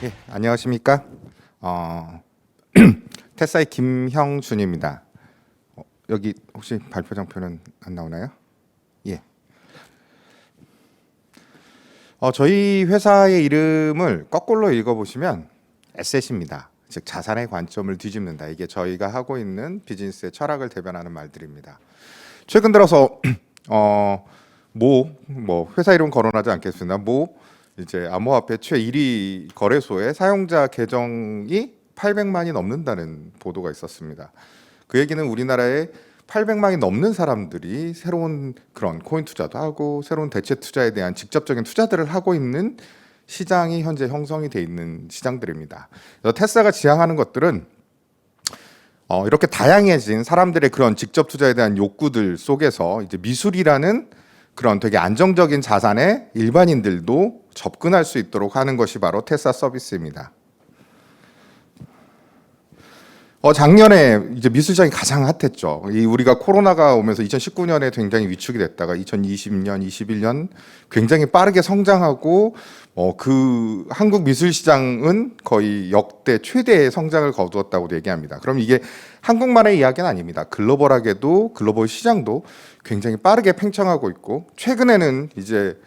예, 안녕하십니까? 어, 테사의 김형준입니다. 여기 혹시 발표장표는 안 나오나요? 예. 저희 회사의 이름을 거꾸로 읽어보시면 에셋입니다. 즉 자산의 관점을 뒤집는다. 이게 저희가 하고 있는 비즈니스의 철학을 대변하는 말들입니다. 최근 들어서 뭐 회사 이름 거론하지 않겠습니다. 이제 암호화폐 최 1위 거래소의 사용자 계정이 800만이 넘는다는 보도가 있었습니다. 그 얘기는 우리나라에 800만이 넘는 사람들이 새로운 그런 코인 투자도 하고 새로운 대체 투자에 대한 직접적인 투자들을 하고 있는 시장이 현재 형성이 돼 있는 시장들입니다. 그래서 테스라가 지향하는 것들은 이렇게 다양해진 사람들의 그런 직접 투자에 대한 욕구들 속에서 이제 미술이라는 그런 되게 안정적인 자산에 일반인들도 접근할 수 있도록 하는 것이 바로 테스라 서비스입니다. 작년에 이제 미술 시장이 가장 핫했죠. 우리가 코로나가 오면서 2019년에 굉장히 위축이 됐다가 2020년, 21년 굉장히 빠르게 성장하고 그 한국 미술 시장은 거의 역대 최대의 성장을 거두었다고 얘기합니다. 그럼 이게 한국만의 이야기는 아닙니다. 글로벌하게도 글로벌 시장도 굉장히 빠르게 팽창하고 있고 최근에는 이제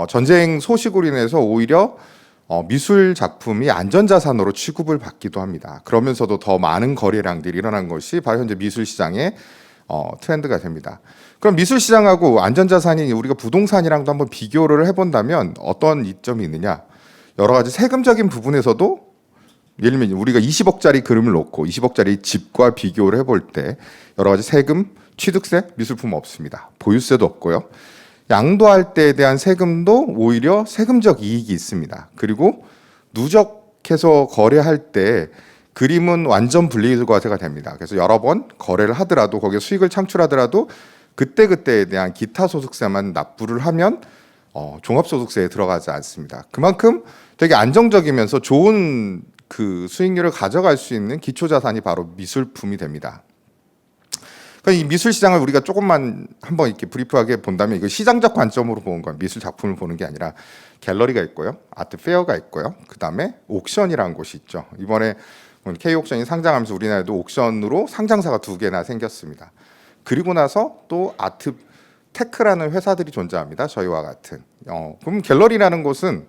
전쟁 소식으로 인해서 오히려 미술 작품이 안전자산으로 취급을 받기도 합니다. 그러면서도 더 많은 거래량들이 일어난 것이 바로 현재 미술 시장의 트렌드가 됩니다. 그럼 미술 시장하고 안전자산이 우리가 부동산이랑도 한번 비교를 해본다면 어떤 이점이 있느냐? 여러 가지 세금적인 부분에서도 예를 들면 우리가 20억짜리 그림을 놓고 20억짜리 집과 비교를 해볼 때 여러 가지 세금, 취득세, 미술품 없습니다. 보유세도 없고요. 양도할 때에 대한 세금도 오히려 세금적 이익이 있습니다. 그리고 누적해서 거래할 때 그림은 완전 분리과세가 됩니다. 그래서 여러 번 거래를 하더라도 거기에 수익을 창출하더라도 그때그때에 대한 기타 소득세만 납부를 하면 종합소득세에 들어가지 않습니다. 그만큼 되게 안정적이면서 좋은 그 수익률을 가져갈 수 있는 기초자산이 바로 미술품이 됩니다. 이 미술 시장을 우리가 조금만 한번 이렇게 브리프하게 본다면 이거 시장적 관점으로 보는 건 미술 작품을 보는 게 아니라 갤러리가 있고요, 아트 페어가 있고요, 그 다음에 옥션이라는 곳이 있죠. 이번에 K 옥션이 상장하면서 우리나라에도 옥션으로 상장사가 2개나 생겼습니다. 그리고 나서 또 아트 테크라는 회사들이 존재합니다. 저희와 같은. 그럼 갤러리라는 곳은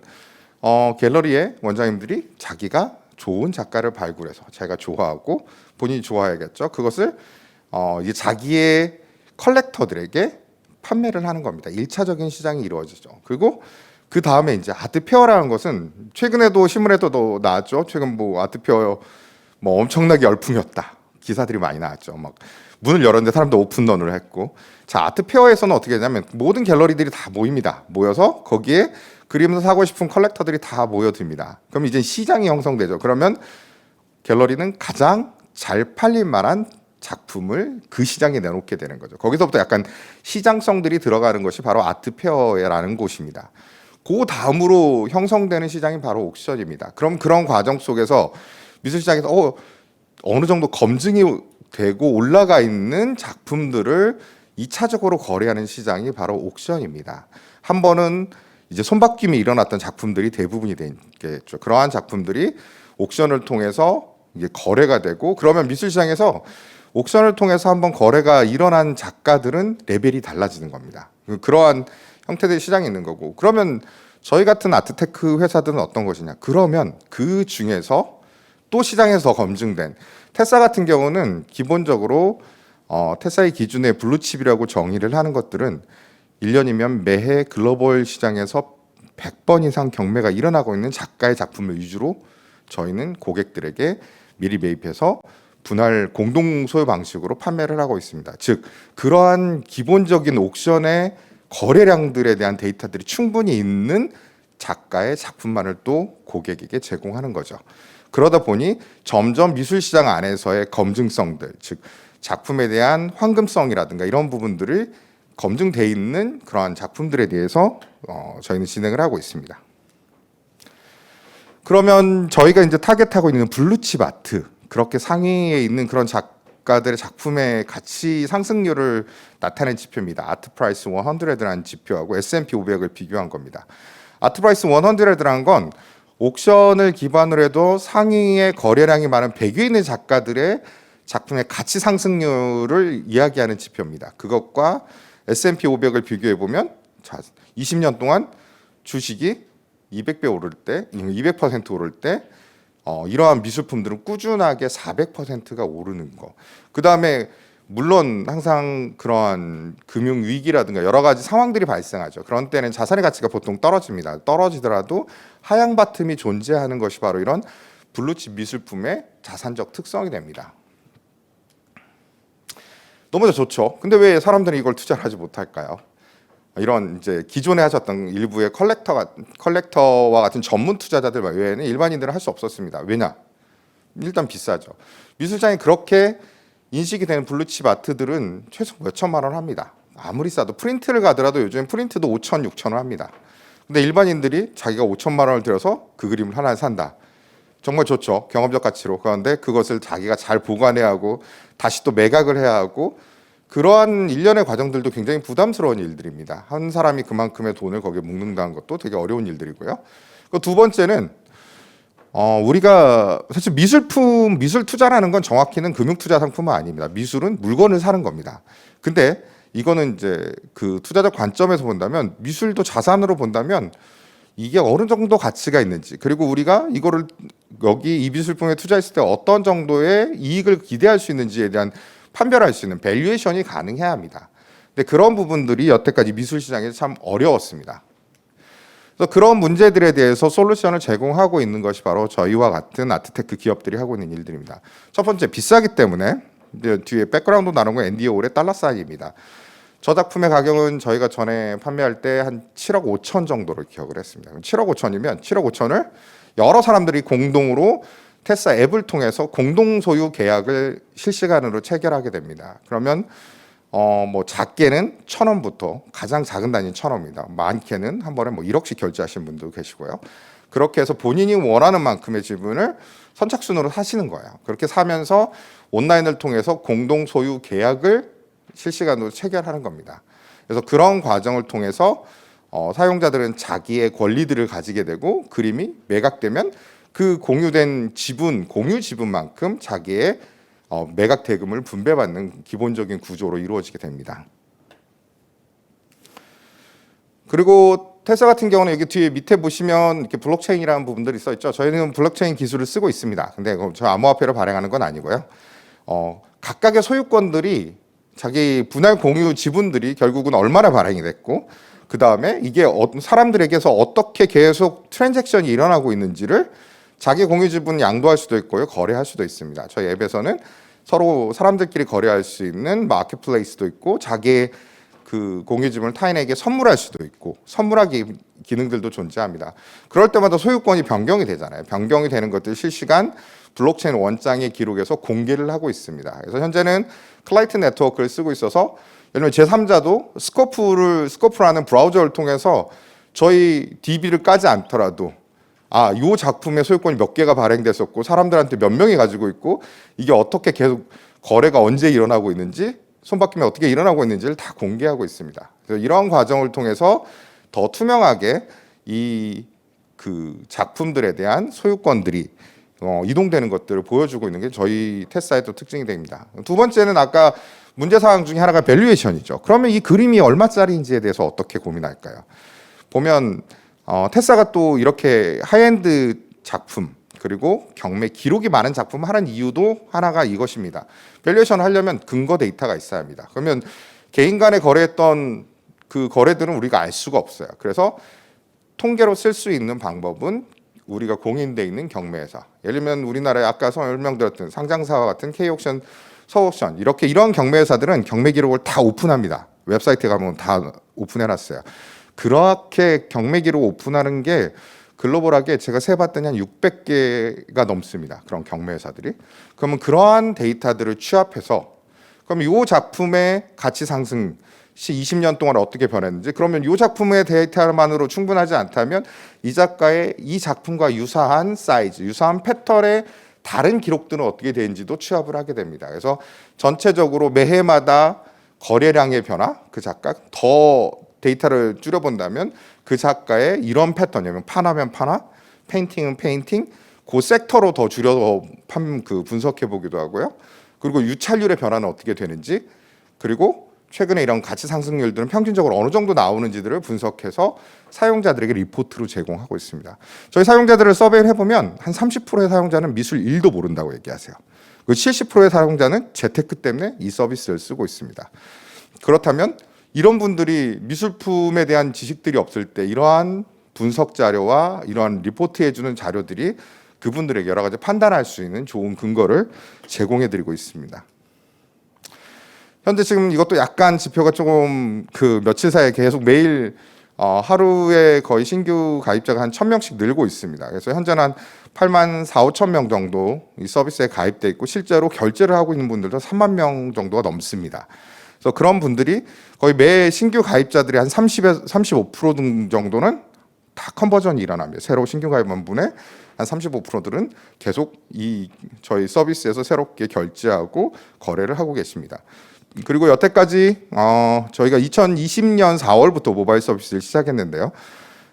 갤러리의 원장님들이 자기가 좋은 작가를 발굴해서 자기가 좋아하고 본인이 좋아해야겠죠. 그것을 이제 자기의 컬렉터들에게 판매를 하는 겁니다. 1차적인 시장이 이루어지죠. 그리고 그 다음에 이제 아트페어라는 것은 최근에도 신문에도 나왔죠. 최근 뭐 아트페어 뭐 엄청나게 열풍이었다. 기사들이 많이 나왔죠. 막 문을 열었는데 사람들 오픈런을 했고. 자, 아트페어에서는 어떻게 되냐면 모든 갤러리들이 다 모입니다. 모여서 거기에 그림을 사고 싶은 컬렉터들이 다 모여듭니다. 그럼 이제 시장이 형성되죠. 그러면 갤러리는 가장 잘 팔릴 만한 작품을 그 시장에 내놓게 되는 거죠. 거기서부터 약간 시장성들이 들어가는 것이 바로 아트페어라는 곳입니다. 그 다음으로 형성되는 시장이 바로 옥션입니다. 그럼 그런 과정 속에서 미술시장에서 어느 정도 검증이 되고 올라가 있는 작품들을 2차적으로 거래하는 시장이 바로 옥션입니다. 한 번은 이제 손바뀜이 일어났던 작품들이 대부분이 되겠죠. 그러한 작품들이 옥션을 통해서 이게 거래가 되고 그러면 미술시장에서 옥션을 통해서 한번 거래가 일어난 작가들은 레벨이 달라지는 겁니다. 그러한 형태들의 시장이 있는 거고 그러면 저희 같은 아트테크 회사들은 어떤 것이냐? 그러면 그 중에서 또 시장에서 검증된 테사 같은 경우는 기본적으로 테사의 기준의 블루칩이라고 정의를 하는 것들은 1년이면 매해 글로벌 시장에서 100번 이상 경매가 일어나고 있는 작가의 작품을 위주로 저희는 고객들에게 미리 매입해서 분할 공동 소유 방식으로 판매를 하고 있습니다. 즉 그러한 기본적인 옥션의 거래량들에 대한 데이터들이 충분히 있는 작가의 작품만을 또 고객에게 제공하는 거죠. 그러다 보니 점점 미술 시장 안에서의 검증성들, 즉 작품에 대한 황금성이라든가 이런 부분들을 검증돼 있는 그러한 작품들에 대해서 저희는 진행을 하고 있습니다. 그러면 저희가 이제 타겟하고 있는 블루칩 아트, 그렇게 상위에 있는 그런 작가들의 작품의 가치 상승률을 나타낸 지표입니다. 아트 프라이스 100라는 지표하고 S&P 500을 비교한 겁니다. 아트 프라이스 100라는 건 옥션을 기반으로 해도 상위의 거래량이 많은 100위에 있는 작가들의 작품의 가치 상승률을 이야기하는 지표입니다. 그것과 S&P 500을 비교해 보면 20년 동안 주식이 200배 오를 때, 200% 오를 때 이러한 미술품들은 꾸준하게 400%가 오르는 거. 그 다음에 물론 항상 그러한 금융 위기라든가 여러 가지 상황들이 발생하죠. 그런 때는 자산의 가치가 보통 떨어집니다. 떨어지더라도 하향 바텀이 존재하는 것이 바로 이런 블루칩 미술품의 자산적 특성이 됩니다. 너무 좋죠. 근데 왜 사람들은 이걸 투자를 하지 못할까요? 이런 이제 기존에 하셨던 일부의 컬렉터와 같은 전문 투자자들 외에는 일반인들은 할 수 없었습니다. 왜냐? 일단 비싸죠. 미술장이 그렇게 인식이 되는 블루칩 아트들은 최소 몇 천만 원 합니다. 아무리 싸도 프린트를 가더라도 요즘 프린트도 5천, 6천 원 합니다. 근데 일반인들이 자기가 5천만 원을 들여서 그 그림을 하나 산다. 정말 좋죠. 경험적 가치로. 그런데 그것을 자기가 잘 보관해야 하고 다시 또 매각을 해야 하고 그러한 일련의 과정들도 굉장히 부담스러운 일들입니다. 한 사람이 그만큼의 돈을 거기에 묵는다는 것도 되게 어려운 일들이고요. 두 번째는 우리가 사실 미술 투자라는 건 정확히는 금융 투자 상품은 아닙니다. 미술은 물건을 사는 겁니다. 근데 이거는 이제 그 투자적 관점에서 본다면 미술도 자산으로 본다면 이게 어느 정도 가치가 있는지 그리고 우리가 이거를 여기 이 미술품에 투자했을 때 어떤 정도의 이익을 기대할 수 있는지에 대한 판별할 수 있는 밸류에이션이 가능해야 합니다. 근데 그런 부분들이 여태까지 미술 시장에서 참 어려웠습니다. 그래서 그런 문제들에 대해서 솔루션을 제공하고 있는 것이 바로 저희와 같은 아트테크 기업들이 하고 있는 일들입니다. 첫 번째, 비싸기 때문에 이제 뒤에 백그라운드 나눈 건 앤디 오울의 달러 사인입니다. 저 작품의 가격은 저희가 전에 판매할 때 한 7억 5천 정도로 기억을 했습니다. 7억 5천이면 7억 5천을 여러 사람들이 공동으로 테사 앱을 통해서 공동 소유 계약을 실시간으로 체결하게 됩니다. 그러면 뭐 작게는 1,000원부터 가장 작은 단위 1,000원입니다. 많게는 한 번에 뭐 1억씩 결제하시는 분도 계시고요. 그렇게 해서 본인이 원하는 만큼의 지분을 선착순으로 사시는 거예요. 그렇게 사면서 온라인을 통해서 공동 소유 계약을 실시간으로 체결하는 겁니다. 그래서 그런 과정을 통해서 사용자들은 자기의 권리들을 가지게 되고 그림이 매각되면 그 공유된 지분, 공유 지분만큼 자기의 매각 대금을 분배받는 기본적인 구조로 이루어지게 됩니다. 그리고 테사 같은 경우는 여기 뒤에 밑에 보시면 이렇게 블록체인이라는 부분들이 써 있죠. 저희는 블록체인 기술을 쓰고 있습니다. 근데 저 암호화폐를 발행하는 건 아니고요. 각각의 소유권들이 자기 분할 공유 지분들이 결국은 얼마나 발행이 됐고 그 다음에 이게 사람들에게서 어떻게 계속 트랜잭션이 일어나고 있는지를 자기 공유 지분 양도할 수도 있고요. 거래할 수도 있습니다. 저희 앱에서는 서로 사람들끼리 거래할 수 있는 마켓플레이스도 있고 자기의 그 공유 지분을 타인에게 선물할 수도 있고 선물하기 기능들도 존재합니다. 그럴 때마다 소유권이 변경이 되잖아요. 변경이 되는 것들 실시간 블록체인 원장의 기록에서 공개를 하고 있습니다. 그래서 현재는 클라이트 네트워크를 쓰고 있어서 예를 들면 제3자도 스코프라는 브라우저를 통해서 저희 DB를 까지 않더라도 이 작품의 소유권이 몇 개가 발행됐었고 사람들한테 몇 명이 가지고 있고 이게 어떻게 계속 거래가 언제 일어나고 있는지 손바뀜이 어떻게 일어나고 있는지를 다 공개하고 있습니다. 그래서 이런 과정을 통해서 더 투명하게 이 그 작품들에 대한 소유권들이 이동되는 것들을 보여주고 있는 게 저희 테사의 또 특징이 됩니다. 두 번째는 아까 문제사항 중에 하나가 밸류에이션이죠. 그러면 이 그림이 얼마짜리인지에 대해서 어떻게 고민할까요? 보면 테사가 또 이렇게 하이엔드 작품 그리고 경매 기록이 많은 작품을 하는 이유도 하나가 이것입니다. 밸류에이션을 하려면 근거 데이터가 있어야 합니다. 그러면 개인 간에 거래했던 그 거래들은 우리가 알 수가 없어요. 그래서 통계로 쓸 수 있는 방법은 우리가 공인돼 있는 경매회사. 예를 들면 우리나라에 아까 설명드렸던 상장사와 같은 K옥션, 서옥션 이런 경매회사들은 경매 기록을 다 오픈합니다. 웹사이트에 가면 다 오픈해놨어요. 그렇게 경매 기록 오픈하는 게 글로벌하게 제가 세봤더니 한 600개가 넘습니다. 그런 경매회사들이. 그러면 그러한 데이터들을 취합해서 그럼 이 작품의 가치 상승 시 20년 동안 어떻게 변했는지 그러면 이 작품의 데이터만으로 충분하지 않다면 이 작가의 이 작품과 유사한 사이즈, 유사한 패턴의 다른 기록들은 어떻게 되는지도 취합을 하게 됩니다. 그래서 전체적으로 매해마다 거래량의 변화, 그 작가 더 데이터를 줄여본다면 그 작가의 이런 패턴이면 파나면 파나, 페인팅은 페인팅, 그 섹터로 더 줄여서 분석해 보기도 하고요. 그리고 유찰률의 변화는 어떻게 되는지, 그리고 최근에 이런 가치 상승률들은 평균적으로 어느 정도 나오는지들을 분석해서 사용자들에게 리포트로 제공하고 있습니다. 저희 사용자들을 서베이를 해보면 한 30%의 사용자는 미술 1도 모른다고 얘기하세요. 그 70%의 사용자는 재테크 때문에 이 서비스를 쓰고 있습니다. 그렇다면 이런 분들이 미술품에 대한 지식들이 없을 때 이러한 분석 자료와 이러한 리포트해주는 자료들이 그분들에게 여러 가지 판단할 수 있는 좋은 근거를 제공해드리고 있습니다. 현재 지금 이것도 약간 지표가 조금 며칠 사이에 계속 매일 하루에 거의 신규 가입자가 한 1,000명씩 늘고 있습니다. 그래서 현재는 한 8만 4, 5천 명 정도 이 서비스에 가입돼 있고 실제로 결제를 하고 있는 분들도 3만 명 정도가 넘습니다. 그래서 그런 분들이 거의 매 신규 가입자들이 한 30에서 35% 정도는 다 컨버전이 일어납니다. 새로 신규 가입한 분의 한 35%들은 계속 저희 서비스에서 새롭게 결제하고 거래를 하고 계십니다. 그리고 여태까지 저희가 2020년 4월부터 모바일 서비스를 시작했는데요.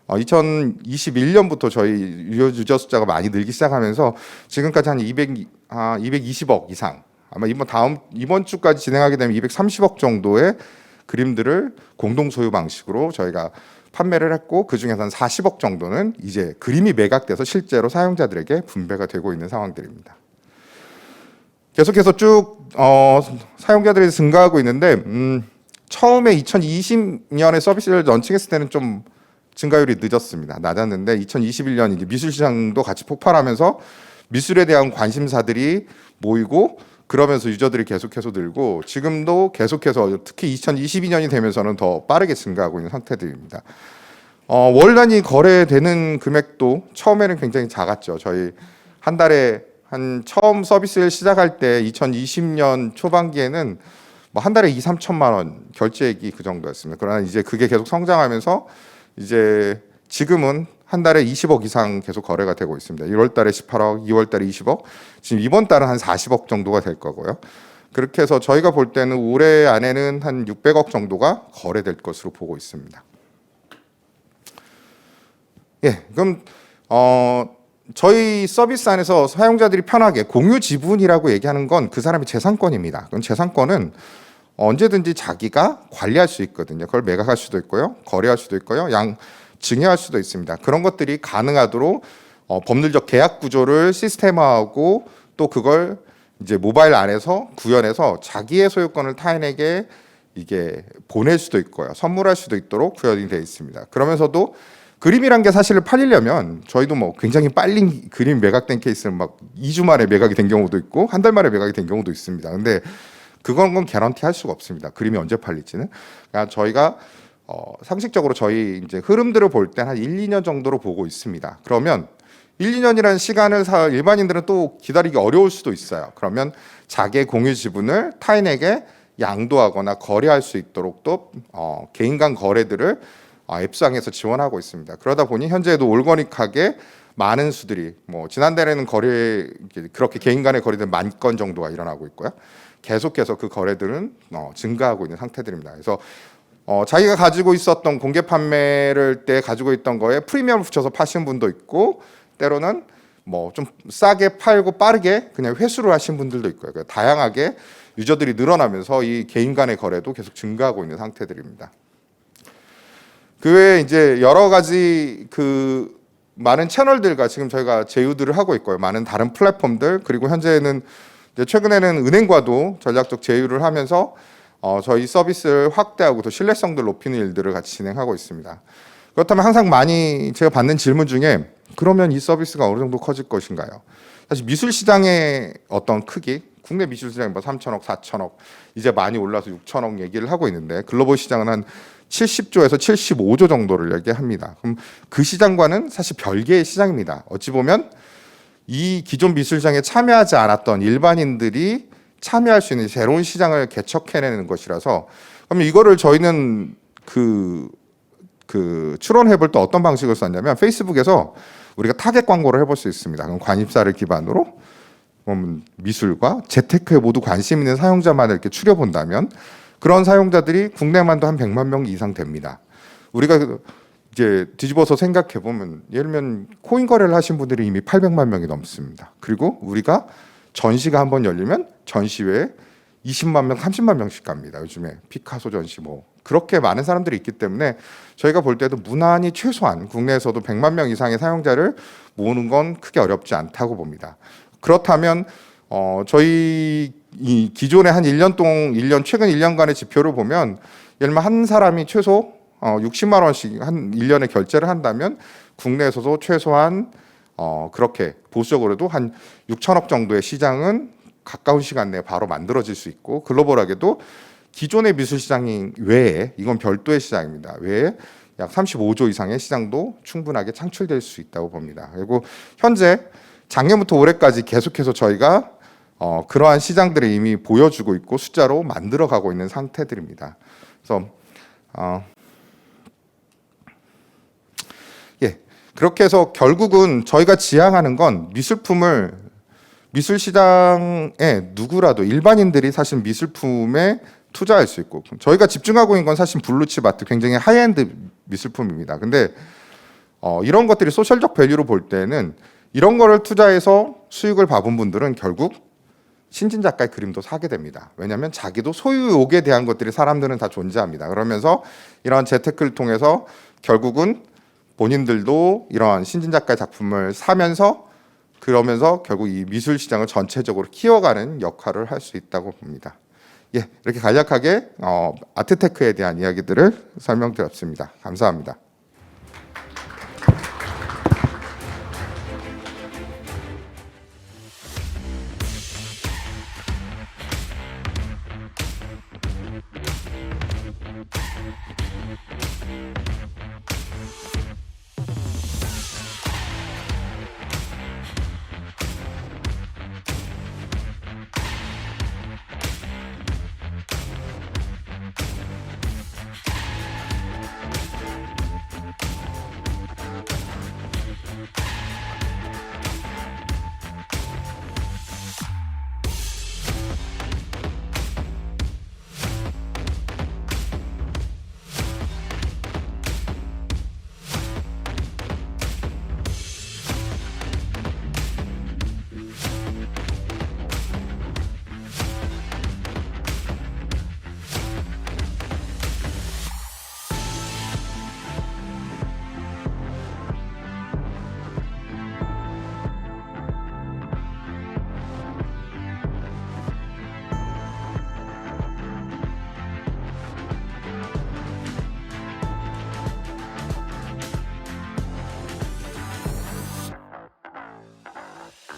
2021년부터 저희 유저 숫자가 많이 늘기 시작하면서 지금까지 한 220억 이상, 아마 이번 주까지 진행하게 되면 230억 정도의 그림들을 공동 소유 방식으로 저희가 판매를 했고, 그 중에서 한 40억 정도는 이제 그림이 매각돼서 실제로 사용자들에게 분배가 되고 있는 상황들입니다. 계속해서 쭉 사용자들이 증가하고 있는데 처음에 2020년에 서비스를 런칭했을 때는 좀 증가율이 낮았는데 2021년 이제 미술 시장도 같이 폭발하면서 미술에 대한 관심사들이 모이고, 그러면서 유저들이 계속해서 늘고, 지금도 계속해서 특히 2022년이 되면서는 더 빠르게 증가하고 있는 상태들입니다. 월 단위 거래되는 금액도 처음에는 굉장히 작았죠. 저희 한 달에 처음 서비스를 시작할 때 2020년 초반기에는 뭐 한 달에 2, 3천만 원 결제액이 그 정도였습니다. 그러나 이제 그게 계속 성장하면서 이제 지금은 한 달에 20억 이상 계속 거래가 되고 있습니다. 1월 달에 18억, 2월 달에 20억, 지금 이번 달은 한 40억 정도가 될 거고요. 그렇게 해서 저희가 볼 때는 올해 안에는 한 600억 정도가 거래될 것으로 보고 있습니다. 예, 그럼 저희 서비스 안에서 사용자들이 편하게 공유 지분이라고 얘기하는 건 그 사람의 재산권입니다. 그럼 재산권은 언제든지 자기가 관리할 수 있거든요. 그걸 매각할 수도 있고요, 거래할 수도 있고요, 증여할 수도 있습니다. 그런 것들이 가능하도록 법률적 계약 구조를 시스템화하고, 또 그걸 이제 모바일 안에서 구현해서 자기의 소유권을 타인에게 이게 보낼 수도 있고요, 선물할 수도 있도록 구현이 되어 있습니다. 그러면서도 그림이란 게 사실 팔리려면 저희도 뭐 굉장히 빨리 그림 매각된 케이스는 막 2주 만에 매각이 된 경우도 있고 한 달 만에 매각이 된 경우도 있습니다. 근데 그건 개런티 할 수가 없습니다. 그림이 언제 팔릴지는. 그러니까 저희가 상식적으로 저희 이제 흐름들을 볼 때 한 1, 2년 정도로 보고 있습니다. 그러면 1, 2년이라는 시간을 일반인들은 또 기다리기 어려울 수도 있어요. 그러면 자기의 공유 지분을 타인에게 양도하거나 거래할 수 있도록 또 개인 간 거래들을 앱상에서 지원하고 있습니다. 그러다 보니 현재도 올거닉하게 많은 수들이 지난달에는 그렇게 개인 간의 거래들 10,000건 정도가 일어나고 있고요. 계속해서 그 거래들은 증가하고 있는 상태들입니다. 그래서 자기가 가지고 있었던 공개 판매를 때 가지고 있던 거에 프리미엄을 붙여서 파신 분도 있고, 때로는 좀 싸게 팔고 빠르게 그냥 회수를 하신 분들도 있고요. 그러니까 다양하게 유저들이 늘어나면서 이 개인 간의 거래도 계속 증가하고 있는 상태들입니다. 그 외에 이제 여러 가지 많은 채널들과 지금 저희가 제휴들을 하고 있고요. 많은 다른 플랫폼들, 그리고 현재는 이제 최근에는 은행과도 전략적 제휴를 하면서 저희 서비스를 확대하고 더 신뢰성을 높이는 일들을 같이 진행하고 있습니다. 그렇다면 항상 많이 제가 받는 질문 중에 그러면 이 서비스가 어느 정도 커질 것인가요? 사실 미술 시장의 어떤 크기, 국내 미술 시장이 3천억, 4천억, 이제 많이 올라서 6천억 얘기를 하고 있는데 글로벌 시장은 한 70조에서 75조 정도를 얘기합니다. 그럼 그 시장과는 사실 별개의 시장입니다. 어찌 보면 이 기존 미술 시장에 참여하지 않았던 일반인들이 참여할 수 있는 새로운 시장을 개척해내는 것이라서, 그럼 이거를 저희는 추론해볼 때 어떤 방식을 썼냐면 페이스북에서 우리가 타겟 광고를 해볼 수 있습니다. 그럼 관심사를 기반으로 미술과 재테크에 모두 관심 있는 사용자만을 이렇게 추려본다면 그런 사용자들이 국내만도 한 100만 명 이상 됩니다. 우리가 이제 뒤집어서 생각해 보면 예를 들면 코인 거래를 하신 분들이 이미 800만 명이 넘습니다. 그리고 우리가 전시가 한번 열리면 전시회에 20만 명, 30만 명씩 갑니다. 요즘에 피카소 전시 뭐 그렇게 많은 사람들이 있기 때문에 저희가 볼 때도 무난히 최소한 국내에서도 100만 명 이상의 사용자를 모으는 건 크게 어렵지 않다고 봅니다. 그렇다면 저희 이 기존의 한 1년 최근 1년간의 지표를 보면 예를 들면 한 사람이 최소 60만 원씩 한 1년에 결제를 한다면 국내에서도 최소한 그렇게 보수적으로도 한 6천억 정도의 시장은 가까운 시간 내에 바로 만들어질 수 있고 글로벌하게도 기존의 미술 시장이 외에 이건 별도의 시장입니다. 외에 약 35조 이상의 시장도 충분하게 창출될 수 있다고 봅니다. 그리고 현재 작년부터 올해까지 계속해서 저희가 그러한 시장들을 이미 보여주고 있고 숫자로 만들어가고 있는 상태들입니다. 그래서 그렇게 해서 결국은 저희가 지향하는 건 미술 시장에 누구라도 일반인들이 사실 미술품에 투자할 수 있고 저희가 집중하고 있는 건 사실 블루칩 아트 굉장히 하이엔드 미술품입니다. 근데 이런 것들이 소셜적 밸류로 볼 때는 이런 거를 투자해서 수익을 받은 분들은 결국 신진 작가의 그림도 사게 됩니다. 왜냐하면 자기도 소유욕에 대한 것들이 사람들은 다 존재합니다. 그러면서 이러한 재테크를 통해서 결국은 본인들도 이러한 신진 작가의 작품을 사면서 그러면서 결국 이 미술 시장을 전체적으로 키워가는 역할을 할 수 있다고 봅니다. 이렇게 간략하게 아트테크에 대한 이야기들을 설명드렸습니다. 감사합니다.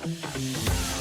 Thank you.